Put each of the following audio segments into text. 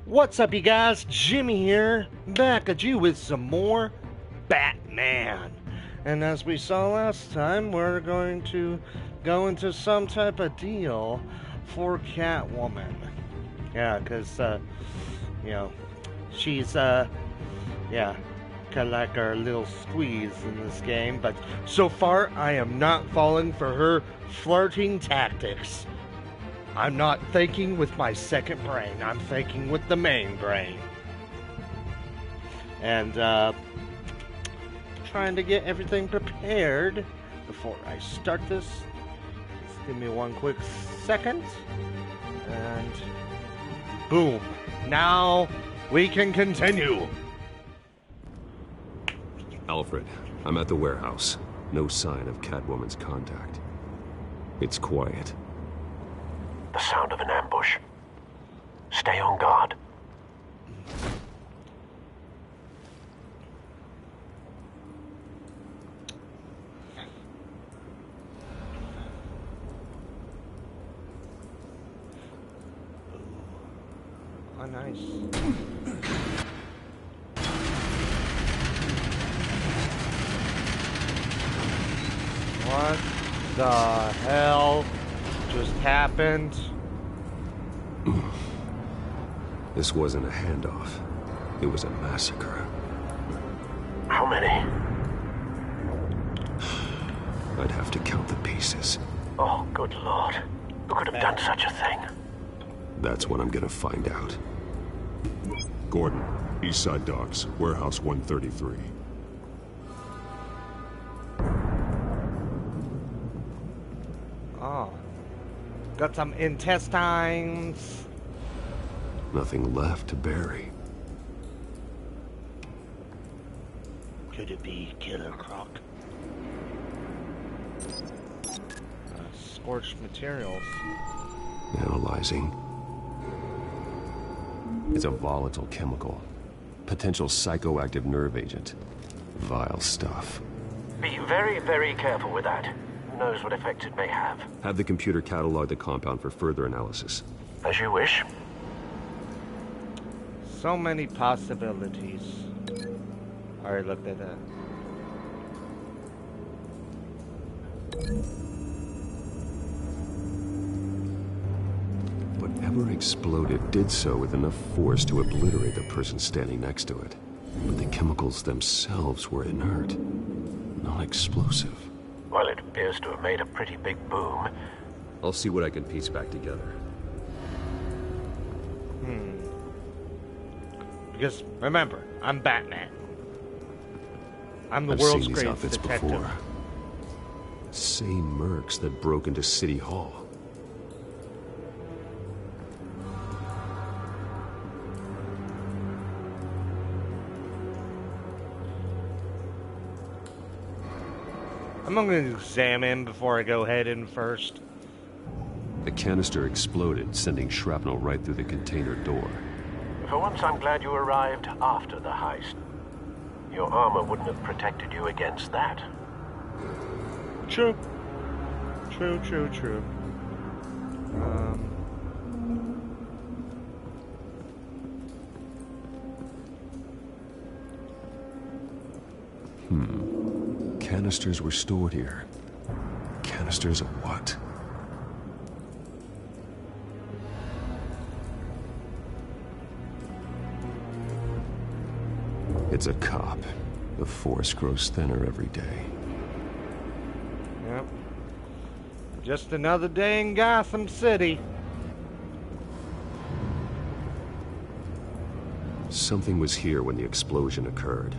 What's up, you guys? Jimmy here, back at you with some more Batman. And as we saw last time, we're going to go into some type of deal for Catwoman. Yeah, because, she's, kind of like our little squeeze in this game. But so far, I am not falling for her flirting tactics. I'm not thinking with my second brain. I'm thinking with the main brain. And, trying to get everything prepared before I start this. Just give me one quick second. And, boom. Now, we can continue. Alfred, I'm at the warehouse. No sign of Catwoman's contact. It's quiet. The sound of an ambush. Stay on guard. Oh, nice. What the hell just happened? This wasn't a handoff. It was a massacre. How many? I'd have to count the pieces. Oh, good lord. Who could have done such a thing? That's what I'm gonna find out. Gordon, Eastside Docks, Warehouse 133. Oh. Got some intestines. Nothing left to bury. Could it be Killer Croc? Scorched materials. Analyzing. It's a volatile chemical. Potential psychoactive nerve agent. Vile stuff. Be very, very careful with that. Who knows what effects it may have. Have the computer catalog the compound for further analysis. As you wish. So many possibilities. Alright, looked at that. Whatever exploded did so with enough force to obliterate the person standing next to it. But the chemicals themselves were inert, not explosive. Well, it appears to have made a pretty big boom. I'll see what I can piece back together. Because, remember, I'm Batman. I'm the I've world's seen these greatest outfits detective. before. Same mercs that broke into City Hall. I'm going to examine before I go head in first. The canister exploded, sending shrapnel right through the container door. For once, I'm glad you arrived after the heist. Your armor wouldn't have protected you against that. True. True. Canisters were stored here. Canisters of what? It's a cop. The force grows thinner every day. Yep. Just another day in Gotham City. Something was here when the explosion occurred.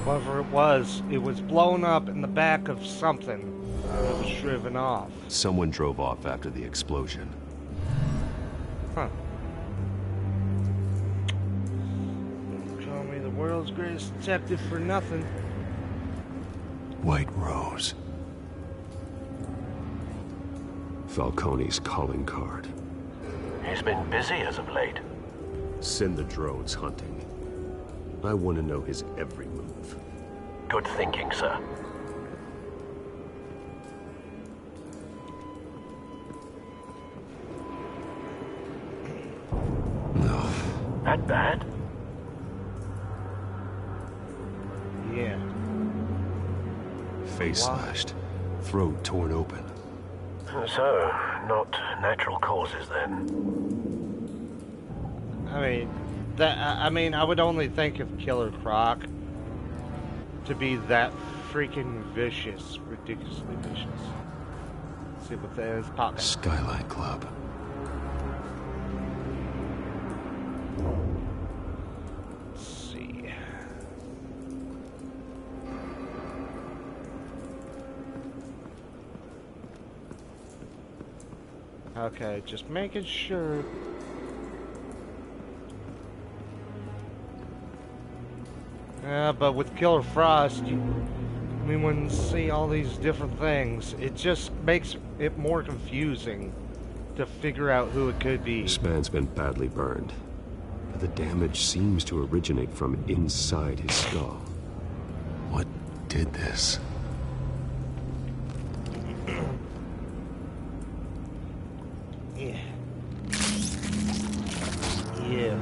Whatever it was blown up in the back of something. It was driven off. Someone drove off after the explosion. Huh. Don't call me the world's greatest detective for nothing. White Rose. Falcone's calling card. He's been busy as of late. Send the drones hunting. I want to know his every move. Good thinking, sir. No. That bad? Yeah. Face slashed. Throat torn open. So, not natural causes then. I mean, I would only think of Killer Croc to be that freaking vicious, ridiculously vicious. Let's see what there is popping. Skyline Club. Let's see. Okay, just making sure. Yeah, but with Killer Frost, we wouldn't see all these different things. It just makes it more confusing to figure out who it could be. This man's been badly burned, but the damage seems to originate from inside his skull. What did this? Yeah. Yeah.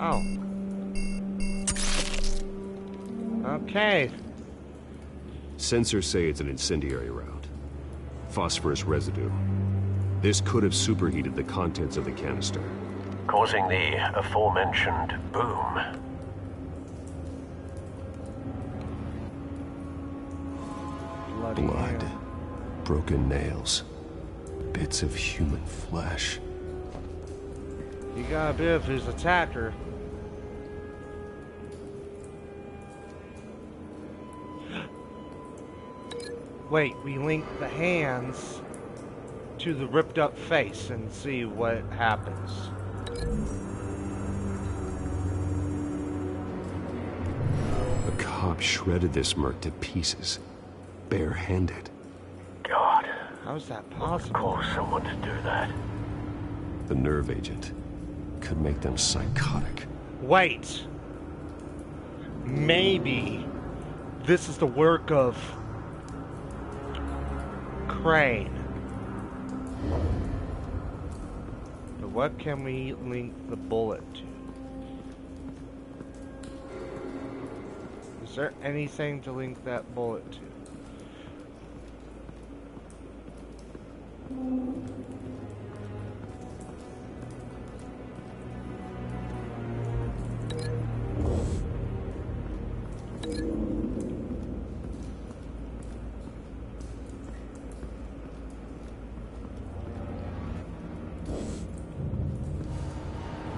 Oh. Okay. Sensors say it's an incendiary round. Phosphorus residue. This could have superheated the contents of the canister, Causing the aforementioned boom. blood, broken nails, bits of human flesh. You got a bit of his attacker. Wait, we link the hands to the ripped up face and see what happens. A cop shredded this merc to pieces, barehanded. God. How's that What would possible? cause someone to do that? The nerve agent could make them psychotic. Wait. Maybe this is the work of Crane. But what can we link the bullet to? Is there anything to link that bullet to?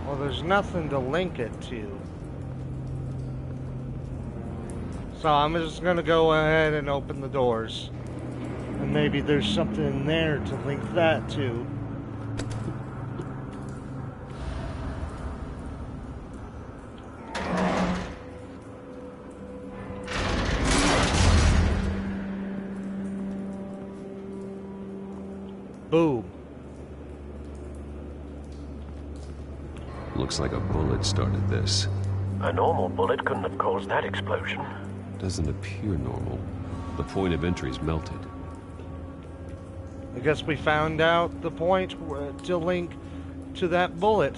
Well, there's nothing to link it to. So I'm just gonna go ahead and open the doors. And maybe there's something in there to link that to. Boom. Looks like a bullet started this. A normal bullet couldn't have caused that explosion. Doesn't appear normal. The point of entry's melted. I guess we found out the point to link to that bullet.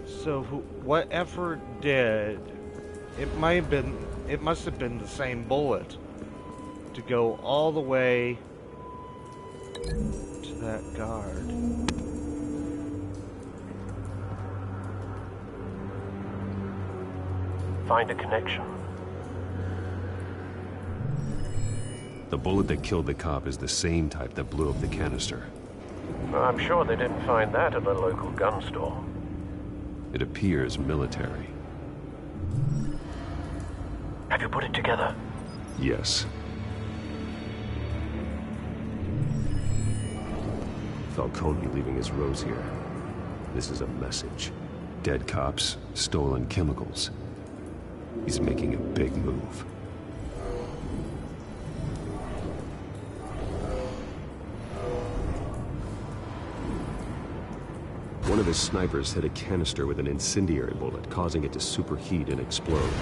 So whatever did, it must have been the same bullet to go all the way to that guard. Find a connection. The bullet that killed the cop is the same type that blew up the canister. I'm sure they didn't find that at a local gun store. It appears military. Have you put it together? Yes. Falcone leaving his rose here. This is a message. Dead cops, stolen chemicals. He's making a big move. One of his snipers hit a canister with an incendiary bullet, causing it to superheat and explode.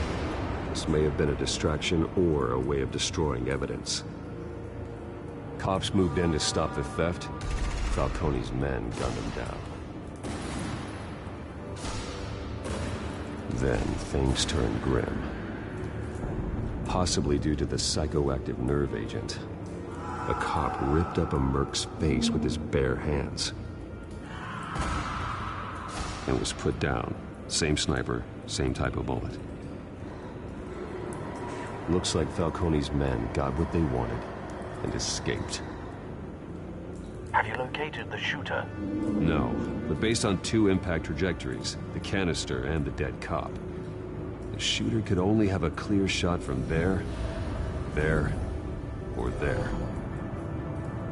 This may have been a distraction or a way of destroying evidence. Cops moved in to stop the theft. Falcone's men gunned him down. Then things turned grim. Possibly due to the psychoactive nerve agent. A cop ripped up a merc's face with his bare hands. And was put down. Same sniper, same type of bullet. Looks like Falcone's men got what they wanted and escaped. Have you located the shooter? No, but based on two impact trajectories, the canister and the dead cop, the shooter could only have a clear shot from there, or there.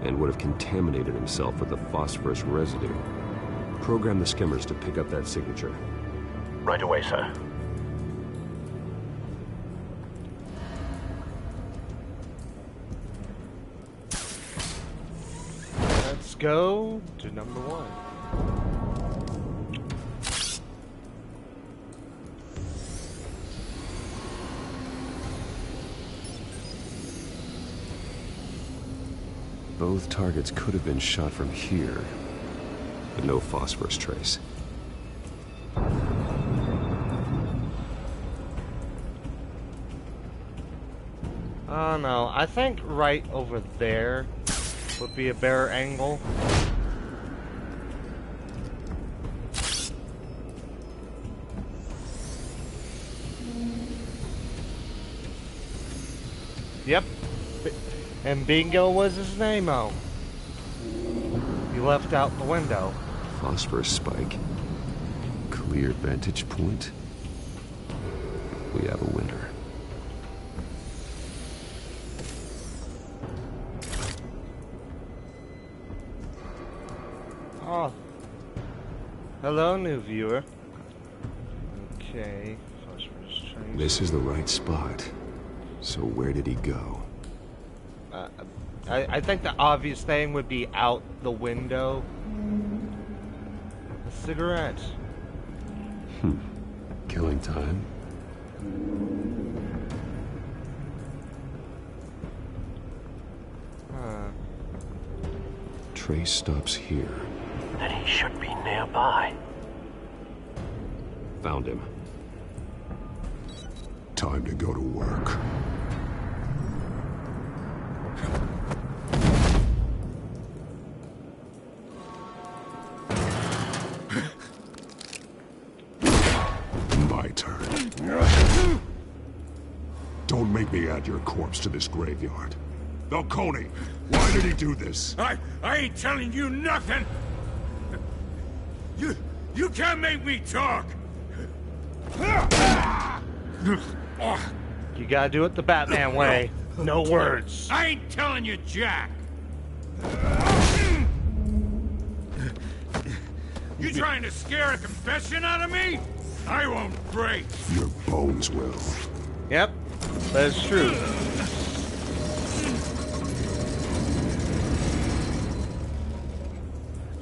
And would have contaminated himself with the phosphorus residue. Program the skimmers to pick up that signature. Right away, sir. Let's go to number 1. Both targets could have been shot from here, but no phosphorus trace. Oh no, I think right over there would be a better angle. Yep. And Bingo was his name-o. He left out the window. Phosphorus spike. Clear vantage point. We have a winner. Oh. Hello, new viewer. Okay. Phosphorus trace. This is the right spot. So where did he go? I think the obvious thing would be out the window. A cigarette. Killing time. Trace stops here. Then he should be nearby. Found him. Time to go to work. My turn. Don't make me add your corpse to this graveyard. Falcone, why did he do this? I ain't telling you nothing! You can't make me talk! You gotta do it the Batman way. No words. I ain't telling you jack! You trying to scare a confession out of me? I won't break! Your bones will. Yep, that's true.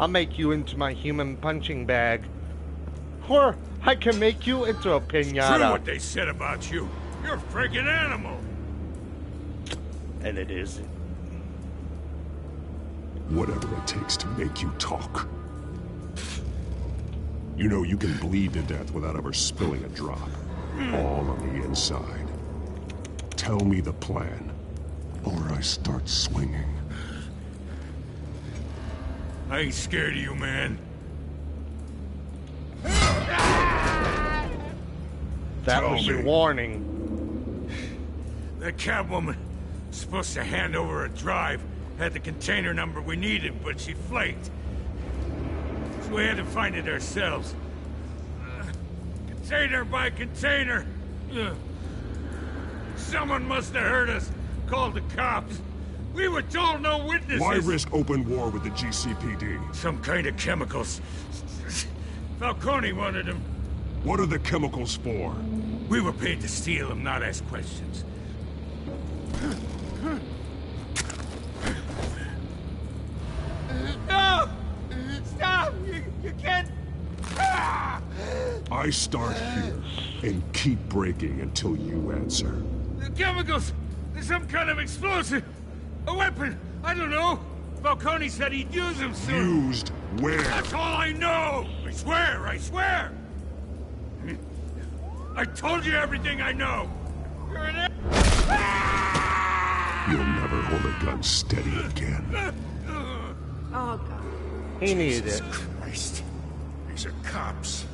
I'll make you into my human punching bag. Or I can make you into a piñata. True what they said about you. You're a freaking animal! And it is. Whatever it takes to make you talk. You know you can bleed to death without ever spilling a drop. All on the inside. Tell me the plan, or I start swinging. I ain't scared of you, man. That was your warning. That Catwoman supposed to hand over a drive, had the container number we needed, but she flaked. So we had to find it ourselves. Container by container. Someone must have heard us, called the cops. We were told no witnesses. Why risk open war with the GCPD? Some kind of chemicals. Falcone wanted them. What are the chemicals for? We were paid to steal them, not ask questions. No! Stop! You can't... I start here and keep breaking until you answer. The chemicals! There's some kind of explosive! A weapon! I don't know! Falcone said he'd use them soon! Used where? That's all I know! I swear, I swear! I told you everything I know! You're an... You'll never hold a gun steady again. Oh, God. He needed it. Christ. These are cops.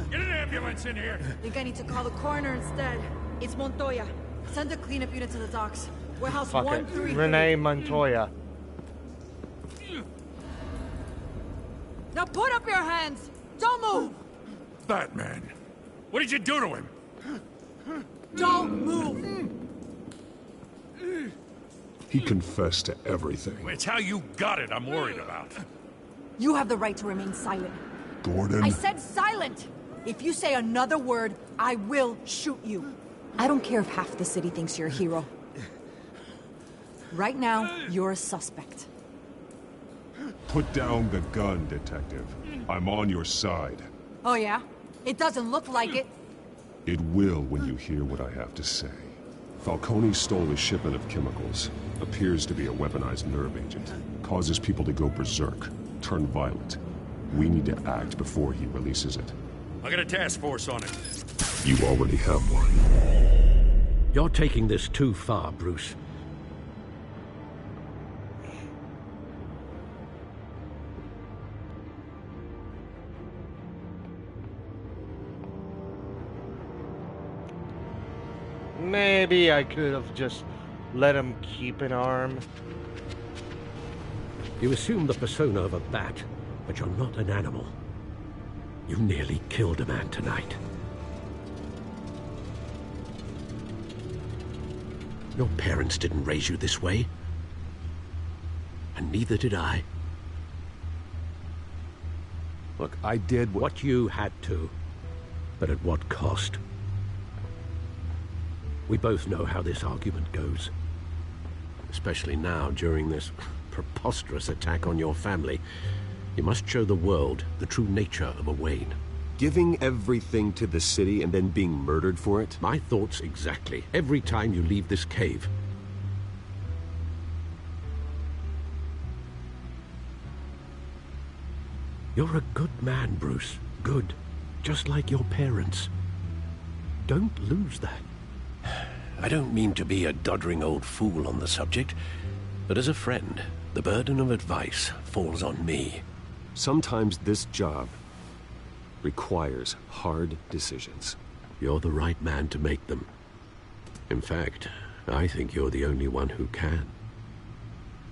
Get an ambulance in here! Think I need to call the coroner instead. It's Montoya. Send a cleanup unit to the docks. Warehouse Fuck it. 133. Renee Montoya. Now put up your hands! Don't move! Batman, what did you do to him? Don't move! He confessed to everything. It's how you got it I'm worried about. You have the right to remain silent. Gordon? I said silent! If you say another word, I will shoot you. I don't care if half the city thinks you're a hero. Right now, you're a suspect. Put down the gun, detective. I'm on your side. Oh yeah? It doesn't look like it. It will when you hear what I have to say. Falcone stole a shipment of chemicals. Appears to be a weaponized nerve agent. Causes people to go berserk, turn violent. We need to act before he releases it. I got a task force on it. You already have one. You're taking this too far, Bruce. Maybe I could have just let him keep an arm. You assume the persona of a bat, but you're not an animal. You nearly killed a man tonight. Your parents didn't raise you this way. And neither did I. Look, I did What you had to, but at what cost? We both know how this argument goes. Especially now, during this preposterous attack on your family. You must show the world the true nature of a Wayne. Giving everything to the city and then being murdered for it? My thoughts exactly. Every time you leave this cave. You're a good man, Bruce. Good. Just like your parents. Don't lose that. I don't mean to be a doddering old fool on the subject, but as a friend, the burden of advice falls on me. Sometimes this job requires hard decisions. You're the right man to make them. In fact, I think you're the only one who can.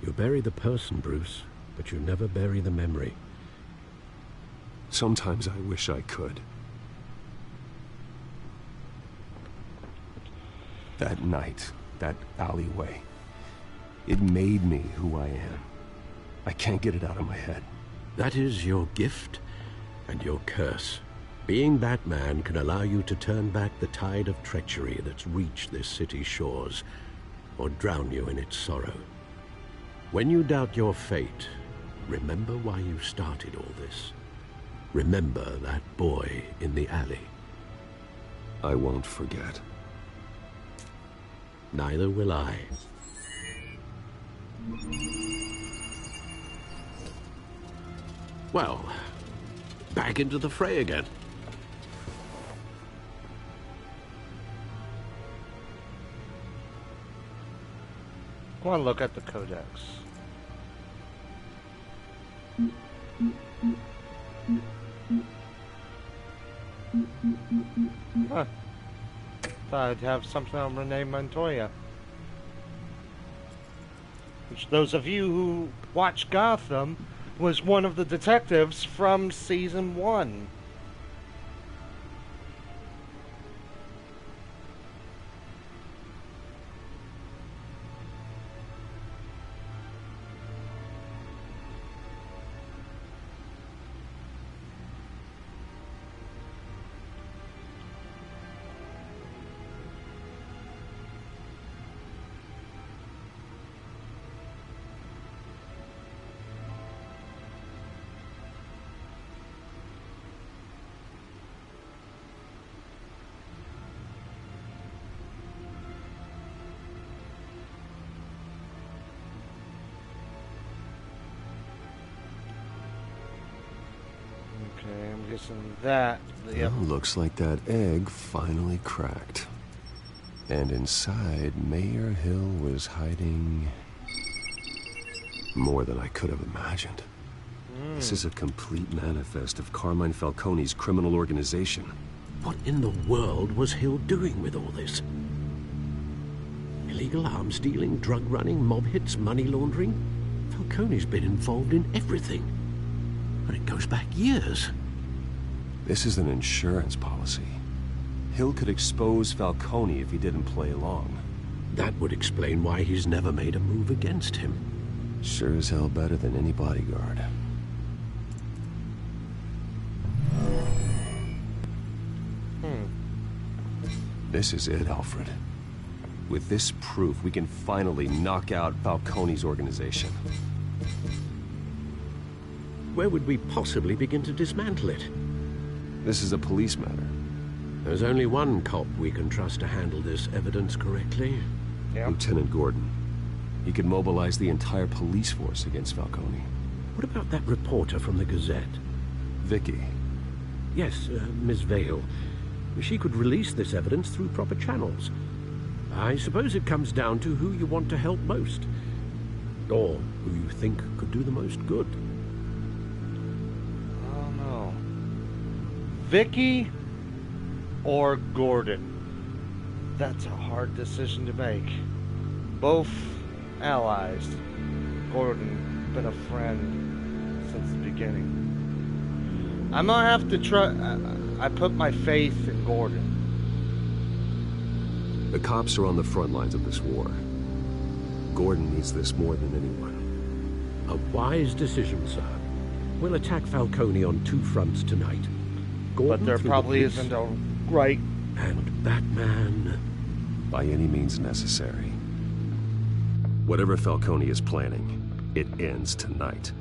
You bury the person, Bruce, but you never bury the memory. Sometimes I wish I could. That night, that alleyway, it made me who I am. I can't get it out of my head. That is your gift and your curse. Being Batman can allow you to turn back the tide of treachery that's reached this city's shores, or drown you in its sorrow. When you doubt your fate, remember why you started all this. Remember that boy in the alley. I won't forget. Neither will I. Well, back into the fray again. Go on, look at the codex. Huh. Thought I'd have something on Renee Montoya. Which, those of you who watch Gotham, was one of the detectives from Season 1. Okay, I'm guessing that. Yep. Well, looks like that egg finally cracked. And inside, Mayor Hill was hiding more than I could have imagined. This is a complete manifest of Carmine Falcone's criminal organization. What in the world was Hill doing with all this? Illegal arms dealing, drug running, mob hits, money laundering? Falcone's been involved in everything. And it goes back years. This is an insurance policy. Hill could expose Falcone if he didn't play along. That would explain why he's never made a move against him. Sure as hell better than any bodyguard. This is it, Alfred. With this proof, we can finally knock out Falcone's organization. Where would we possibly begin to dismantle it? This is a police matter. There's only one cop we can trust to handle this evidence correctly. Yep. Lieutenant Gordon. He could mobilize the entire police force against Falcone. What about that reporter from the Gazette? Vicky. Yes, Miss Vale. She could release this evidence through proper channels. I suppose it comes down to who you want to help most. Or who you think could do the most good. I don't know. Vicky or Gordon? That's a hard decision to make. Both allies. Gordon, been a friend since the beginning. I'm gonna have to try. I put my faith in Gordon. The cops are on the front lines of this war. Gordon needs this more than anyone. A wise decision, sir. We'll attack Falcone on two fronts tonight. Gordon But there through the probably police, isn't a right. And Batman. By any means necessary. Whatever Falcone is planning, it ends tonight.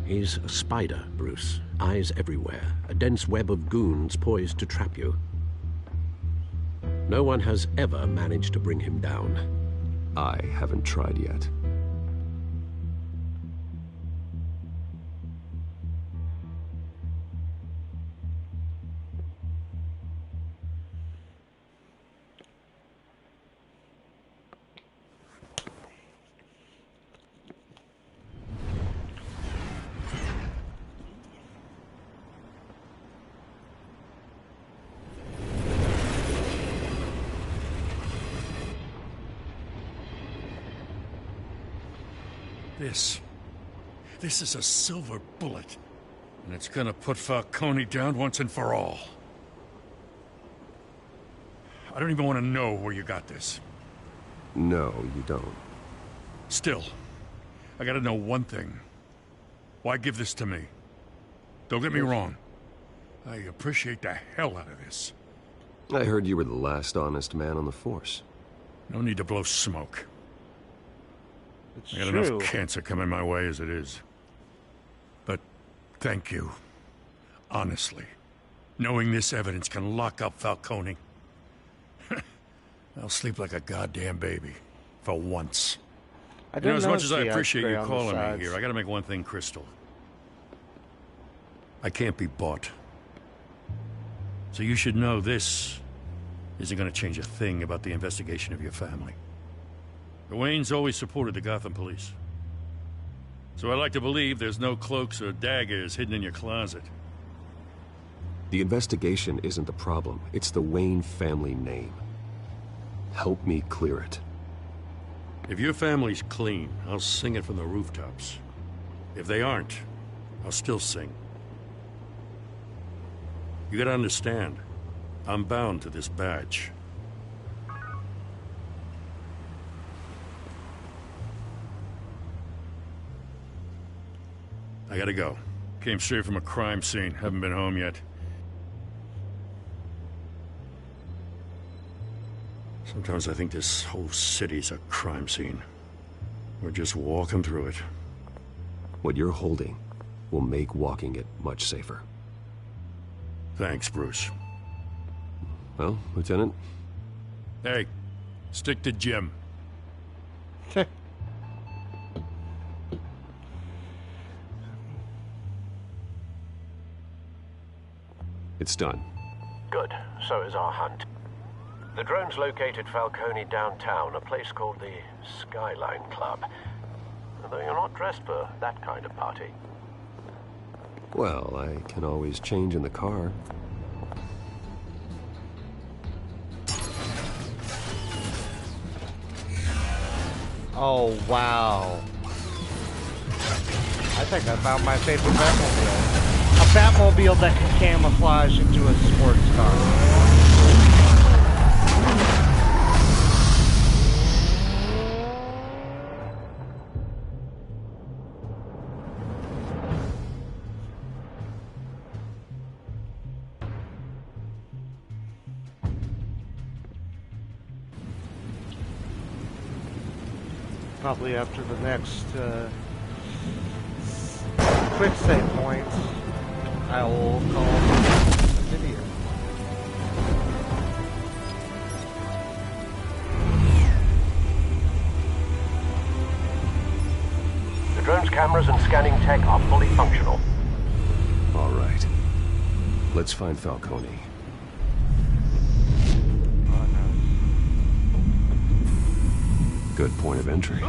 He's a spider, Bruce. Eyes everywhere. A dense web of goons poised to trap you. No one has ever managed to bring him down. I haven't tried yet. This is a silver bullet. And it's gonna put Falcone down once and for all. I don't even want to know where you got this. No, you don't. Still, I gotta know one thing. Why give this to me? Don't get me wrong. I appreciate the hell out of this. I heard you were the last honest man on the force. No need to blow smoke. It's I got true. enough cancer coming my way as it is. But thank you. Honestly. Knowing this evidence can lock up Falcone. I'll sleep like a goddamn baby. For once. I You know, didn't as much as I notice the appreciate X-ray you on the calling me sides. here, I gotta make one thing crystal. I can't be bought. So you should know this isn't gonna change a thing about the investigation of your family. The Waynes always supported the Gotham police. So I like to believe there's no cloaks or daggers hidden in your closet. The investigation isn't the problem. It's the Wayne family name. Help me clear it. If your family's clean, I'll sing it from the rooftops. If they aren't, I'll still sing. You gotta understand, I'm bound to this badge. I gotta go. Came straight from a crime scene. Haven't been home yet. Sometimes I think this whole city's a crime scene. We're just walking through it. What you're holding will make walking it much safer. Thanks, Bruce. Well, Lieutenant? Hey, stick to Jim. It's done. Good. So is our hunt. The drones located Falcone downtown, a place called the Skyline Club. Although you're not dressed for that kind of party. Well, I can always change in the car. Oh, wow. I think I found my favorite Batmobile. A Batmobile that can camouflage into a sports car. Probably after the next quick save point, I will call the video. The drone's cameras and scanning tech are fully functional. All right. Let's find Falcone. Good point of entry.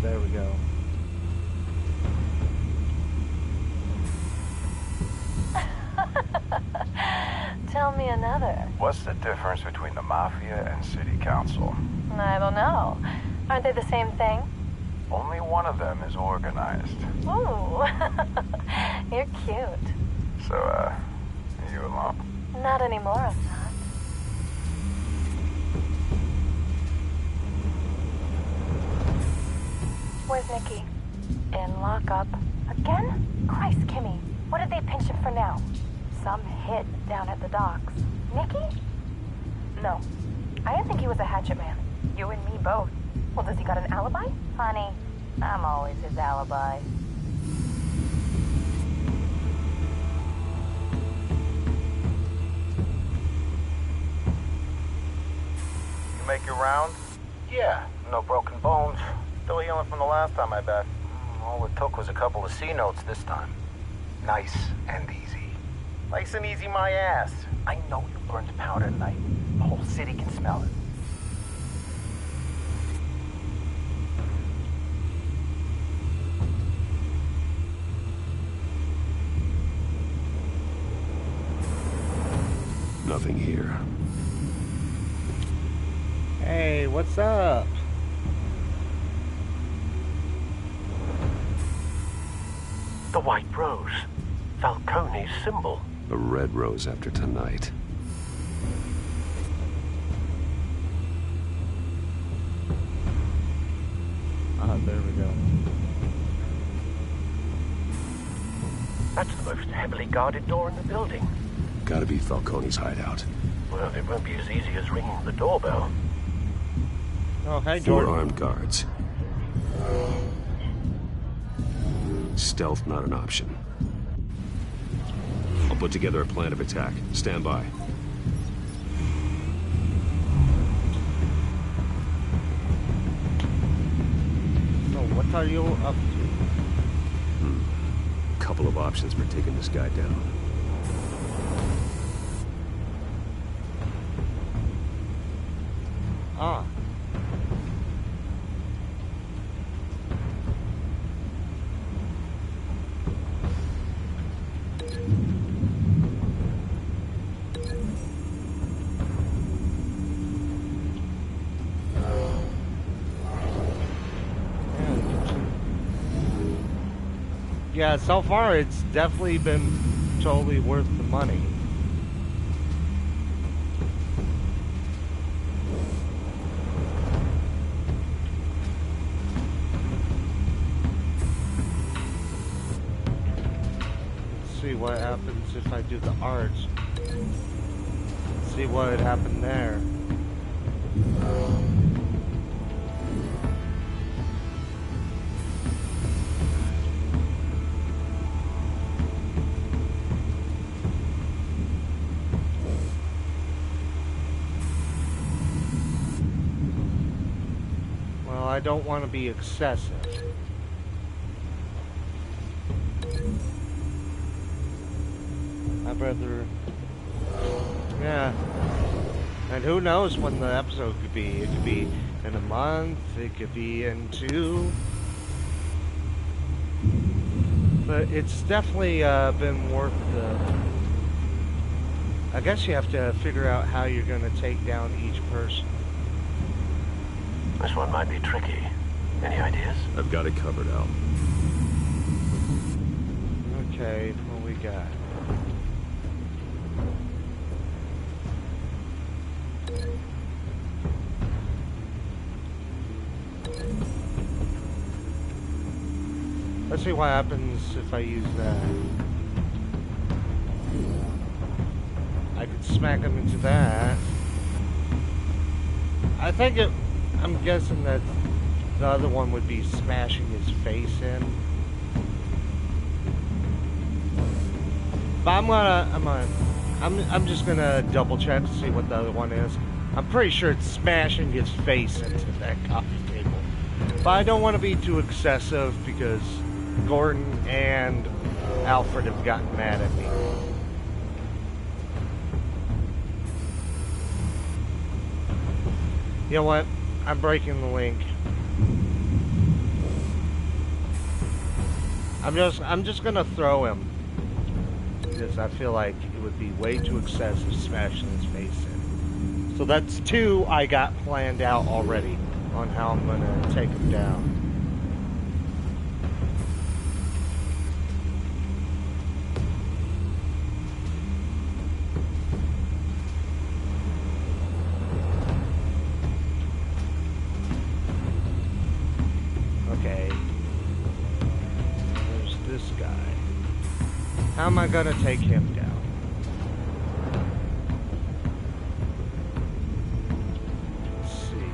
There we go. Tell me another. What's the difference between the Mafia and City Council? I don't know. Aren't they the same thing? Only one of them is organized. Ooh. You're cute. So, are you alone? Not anymore, I'm not. Where's Nikki? In lockup. Again? Christ, Kimmy. What did they pinch him for now? Some hit down at the docks. Nikki? No. I didn't think he was a hatchet man. You and me both. Well, does he got an alibi? Honey, I'm always his alibi. You make your rounds? Yeah, no broken bones. Still healing from the last time, I bet. All it took was a couple of C notes this time. Nice and easy. Nice and easy, my ass. I know you burned powder tonight. The whole city can smell it. Nothing here. Hey, what's up? The white rose. Falcone's symbol. A red rose after tonight. Ah, there we go. That's the most heavily guarded door in the building. Gotta be Falcone's hideout. Well, it won't be as easy as ringing the doorbell. Oh, hey, 4 Jordan. armed guards. Stealth not an option. I'll put together a plan of attack. Stand by. So, what are you up to? Couple of options for taking this guy down. Ah. Yeah, so far it's definitely been totally worth the money. what happens if I do the art. See what would happen there. Well, I don't want to be excessive. I'd rather... Yeah. And who knows when the episode could be. It could be in a month, it could be in 2. But it's definitely been worth the... I guess you have to figure out how you're going to take down each person. This one might be tricky. Any ideas? I've got it covered, Al. Okay, what we got? Let's see what happens if I use that. I could smack him into that. I think it... I'm guessing that the other one would be smashing his face in. But I'm just gonna double check to see what the other one is. I'm pretty sure it's smashing his face into that coffee table. But I don't want to be too excessive because Gordon and Alfred have gotten mad at me. You know what? I'm breaking the link. I'm just gonna throw him because I feel like it would be way too excessive smashing his face in. So that's 2 I got planned out already on how I'm gonna take him down. How am I gonna take him down? Let's see.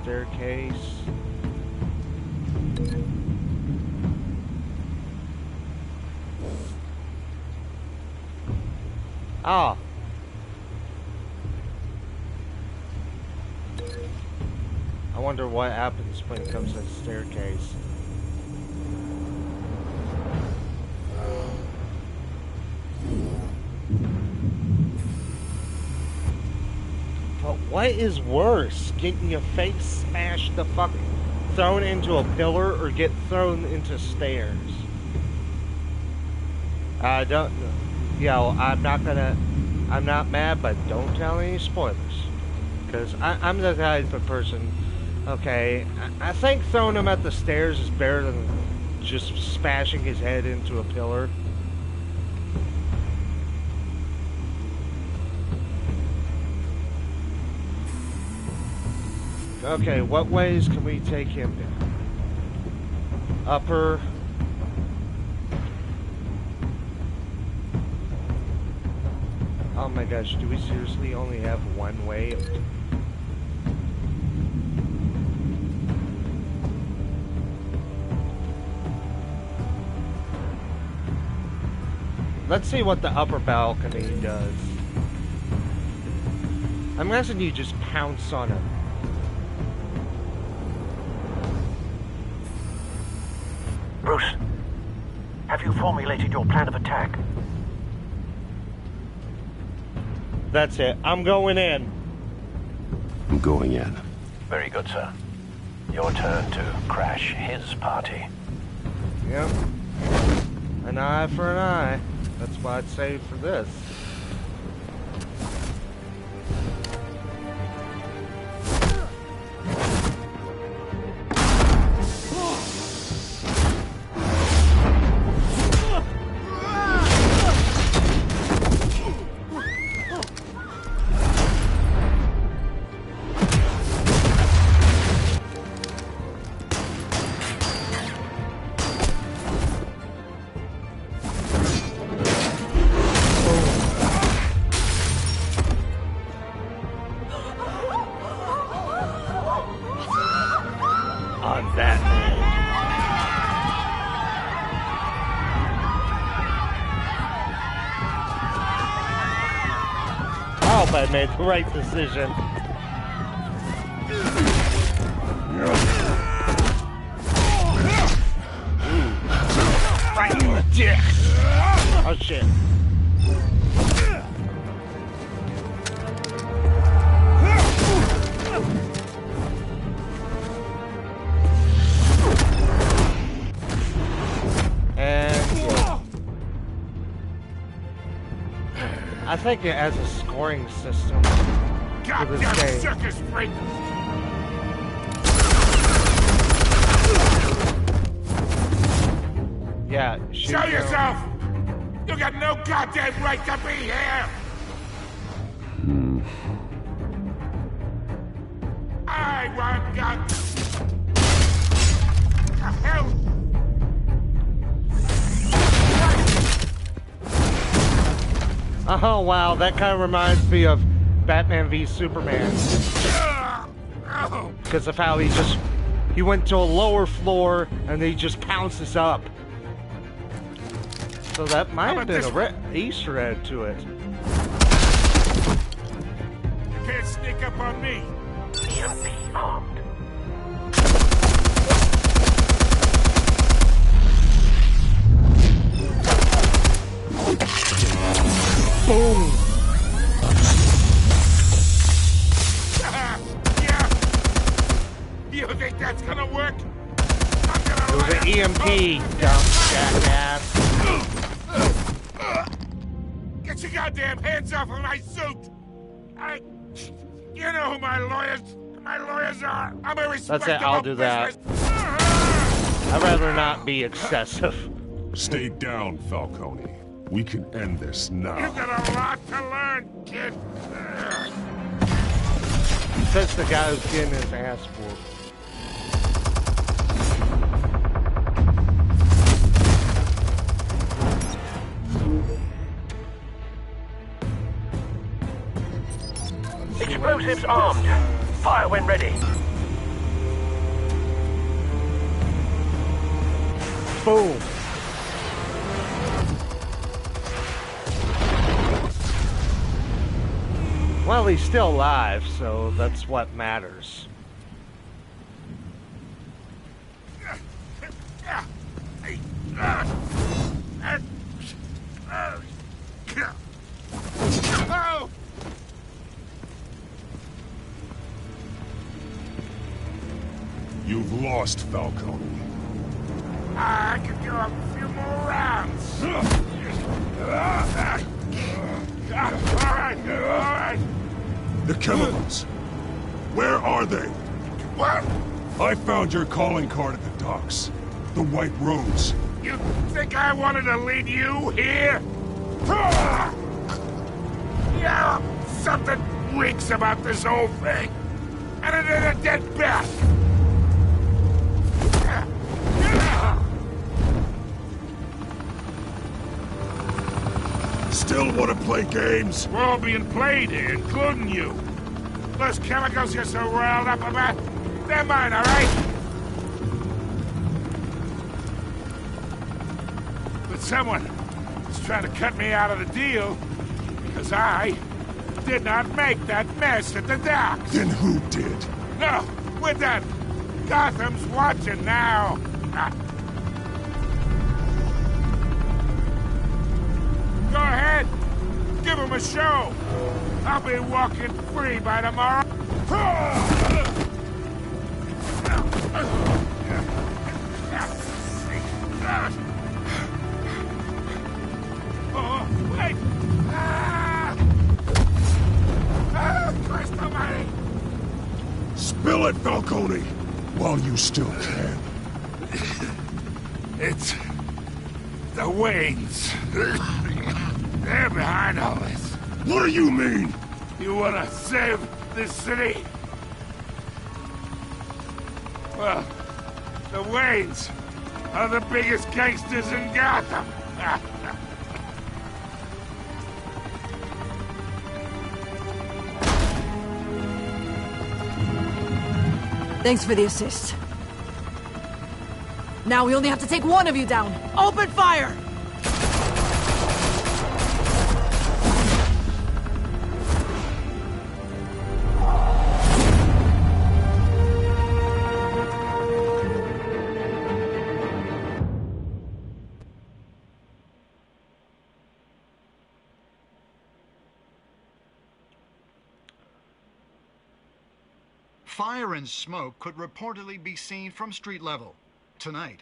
Staircase. Ah. I wonder what happens when it comes to the staircase. But what is worse? Getting your face smashed the fuck, thrown into a pillar, or get thrown into stairs? I don't know. Yeah, well, I'm not mad, but don't tell any spoilers. Because I'm the type of person, okay, I think throwing him at the stairs is better than just smashing his head into a pillar. Okay, what ways can we take him down? Upper. Oh my gosh, do we seriously only have one way? Let's see what the upper balcony does. I'm guessing you just pounce on him. Bruce, have you formulated your plan of attack? That's it. I'm going in. I'm going in. Very good, sir. Your turn to crash his party. Yep. An eye for an eye. That's what I'd say for this. on, Batman. I hope I made the right decision. Right in the dick! Oh shit. I think it has a scoring system for this game. Circus freak! Yeah, show yourself! You got no goddamn right to be here! I want God. The hell? Oh wow, that kind of reminds me of Batman v Superman. Because of how he went to a lower floor and then he just pounces up. So that might have been a Easter egg to it. You can't sneak up on me. EMP armed. Boom! Yeah. You think that's gonna work? It was an EMP, dumb jackass. Get your goddamn hands off of my suit! You know who my lawyers are. I'm a respectable That's it, I'll do that. I'd rather not be excessive. Stay down, Falcone. We can end this now. You've got a lot to learn, kid. Says the guy who's getting his ass whooped. Explosives armed. Fire when ready. Boom. Well, he's still alive, so that's what matters. You've lost, Falcone. I could do a few more rounds. All right. The chemicals. Where are they? What? I found your calling card at the docks. The White Rose. You think I wanted to lead you here? Yeah, something reeks about this whole thing. And it ain't a dead bat. Still want to play games? We're all being played here, including you. Those chemicals you're so riled up about, they're mine, all right? But someone is trying to cut me out of the deal because I did not make that mess at the docks. Then who did? No, we're done. Gotham's watching now. Go ahead. Give him a show. I'll be walking free by tomorrow. Oh, wait. Christ almighty. Spill it, Falcone, while you still can. It's the Waynes. They're behind all this. What do you mean? You wanna save this city? Well, the Waynes are the biggest gangsters in Gotham. Thanks for the assist. Now we only have to take one of you down. Open fire! Fire and smoke could reportedly be seen from street level tonight.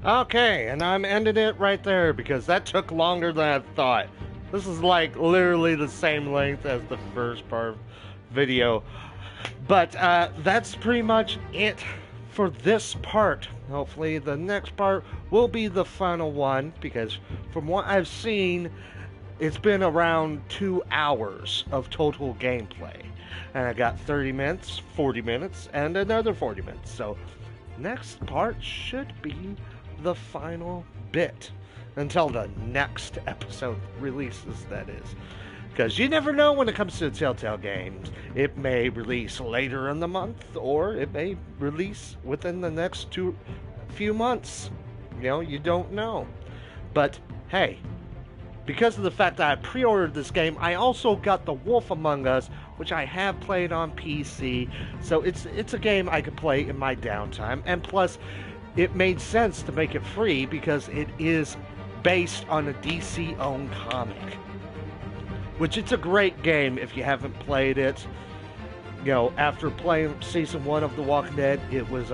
Okay, and I'm ending it right there because that took longer than I thought. This is like literally the same length as the first part video. But that's pretty much it for this part. Hopefully the next part will be the final one because from what I've seen, it's been around 2 hours of total gameplay. And I got 30 minutes, 40 minutes, and another 40 minutes. So next part should be the final bit until the next episode releases, that is. Because you never know when it comes to Telltale games. It may release later in the month, or it may release within the next few months. You know, you don't know. But hey, because of the fact that I pre-ordered this game, I also got The Wolf Among Us, which I have played on PC. So it's a game I could play in my downtime. And plus, it made sense to make it free because it is based on a DC-owned comic. Which it's a great game if you haven't played it. You know, after playing Season 1 of The Walking Dead, it was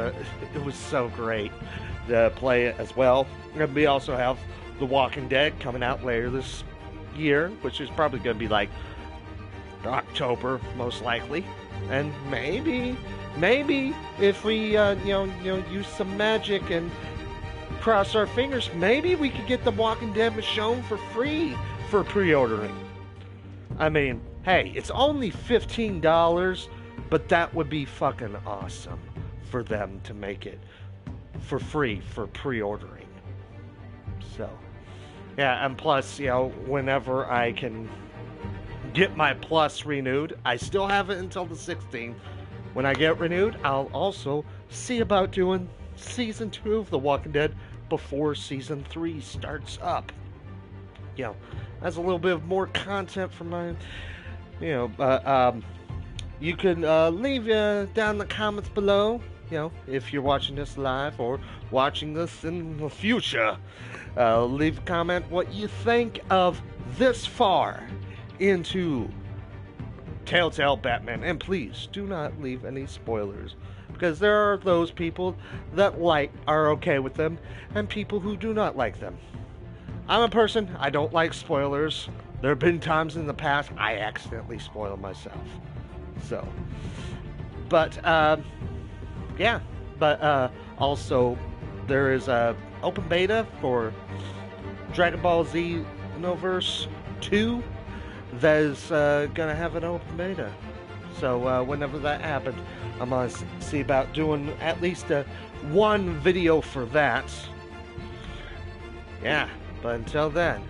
so great to play it as well. And we also have The Walking Dead coming out later this year, which is probably going to be like October, most likely. And maybe if we use some magic and cross our fingers, maybe we could get The Walking Dead Michonne for free for pre-ordering. I mean, hey, it's only $15, but that would be fucking awesome for them to make it for free for pre-ordering. So, yeah, and plus, you know, whenever I can get my Plus renewed, I still have it until the 16th. When I get renewed, I'll also see about doing Season 2 of The Walking Dead before Season 3 starts up. You know, that's a little bit of more content for my, you can leave down in the comments below, you know, if you're watching this live or watching this in the future. Leave a comment what you think of this far into Telltale Batman. And please, do not leave any spoilers. Because there are those people that are okay with them, and people who do not like them. I'm a person, I don't like spoilers. There have been times in the past I accidentally spoil myself. So, but, yeah. But, also, there is a open beta for Dragon Ball Z Xenoverse 2 that is gonna have an open beta. So, whenever that happens, I'm gonna see about doing at least one video for that. Yeah. But until then,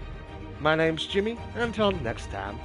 my name's Jimmy, and until next time,